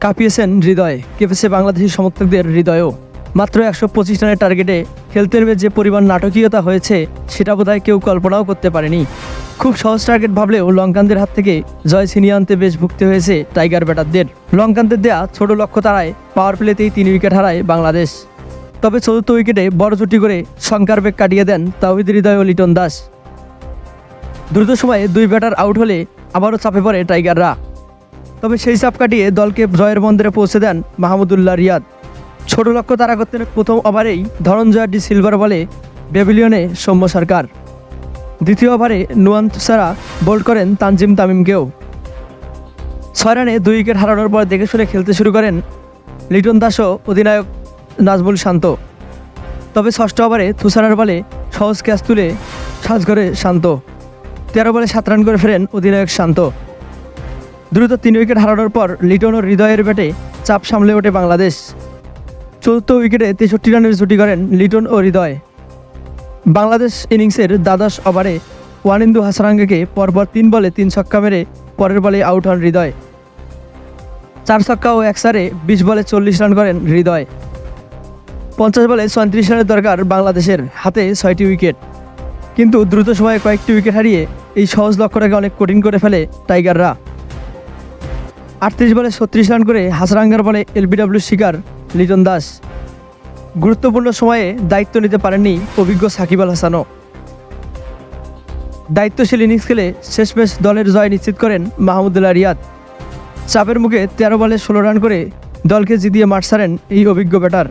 কাঁপিয়েছেন হৃদয়, কেঁপেছে বাংলাদেশি সমর্থকদের হৃদয়ও। মাত্র 125 রানের টার্গেটে খেলতে নেমে যে পরিমাণ নাটকীয়তা হয়েছে সেটা বোধহয় কেউ কল্পনাও করতে পারেনি। খুব সহজ টার্গেট ভাবলেও লঙ্কানদের হাত থেকে জয় ছিনিয়ে আনতে বেশ ভুগতে হয়েছে টাইগার ব্যাটারদের। লঙ্কানদের দেয়া ছোট লক্ষ্য তারায় পাওয়ার প্লেতেই 3 উইকেট হারায় বাংলাদেশ। তবে চতুর্থ উইকেটে বড় জুটি করে শঙ্কার বেগ কাটিয়ে দেন তাওহিদ হৃদয় ও লিটন দাস। দ্রুত সময়ে 2 ব্যাটার আউট হলে আবারও চাপে পড়ে টাইগাররা। তবে সেই চাপ কাটিয়ে দলকে জয়ের বন্দরে পৌঁছে দেন মাহমুদুল্লাহ রিয়াদ। ছোট লক্ষ্য তারা করতেন প্রথম ওভারেই ধনঞ্জয় ডি সিলভার বলে প্যাভিলিয়নে সৌম্য সরকার। দ্বিতীয় ওভারে নুয়ান তুষারা বোল্ড করেন তানজিম তামিমকেও। 6 রানে 2 উইকেট হারানোর পর দেখে শুনে খেলতে শুরু করেন লিটন দাস ও অধিনায়ক নাজমুল শান্ত। তবে 6ষ্ঠ ওভারে তুষারার বলে সহজ ক্যাচ তুলে সাজঘরে শান্ত। 13 বলে 7 রান করে ফেরেন অধিনায়ক শান্ত। দ্রুত 3 উইকেট হারানোর পর লিটন ও হৃদয়ের ব্যাটে চাপ সামলে ওঠে বাংলাদেশ। চতুর্থ উইকেটে 63 রানের জুটি করেন লিটন ও হৃদয়। বাংলাদেশ ইনিংসের দ্বাদশ ওভারে ওয়ানিন্দু হাসারাঙ্গাকে পরপর 3 বলে 3 ছক্কা মেরে পরের বলে আউট হন হৃদয়। 4 ছক্কা ও 1 চারে 20 বলে 40 রান করেন হৃদয়। 50 বলে 34 রানের দরকার বাংলাদেশের, হাতে 6টি উইকেট। কিন্তু দ্রুত সময়ে কয়েকটি উইকেট হারিয়ে এই সহজ লক্ষ্যটাকে অনেক কঠিন করে ফেলে টাইগাররা। 38 বলে 36 রান করে হাসারাঙ্গার বলে এলবিডব্লিউ শিকার লিটন দাস। গুরুত্বপূর্ণ সময়ে দায়িত্ব নিতে পারেননি অভিজ্ঞ সাকিব আল হাসানও। দায়িত্বশীল ইনিংস খেলে শেষমেশ দলের জয় নিশ্চিত করেন মাহমুদুল্লাহ রিয়াদ। চাপের মুখে 13 বলে 16 রান করে দলকে জিতিয়ে মাঠ ছাড়েন এই অভিজ্ঞ ব্যাটার।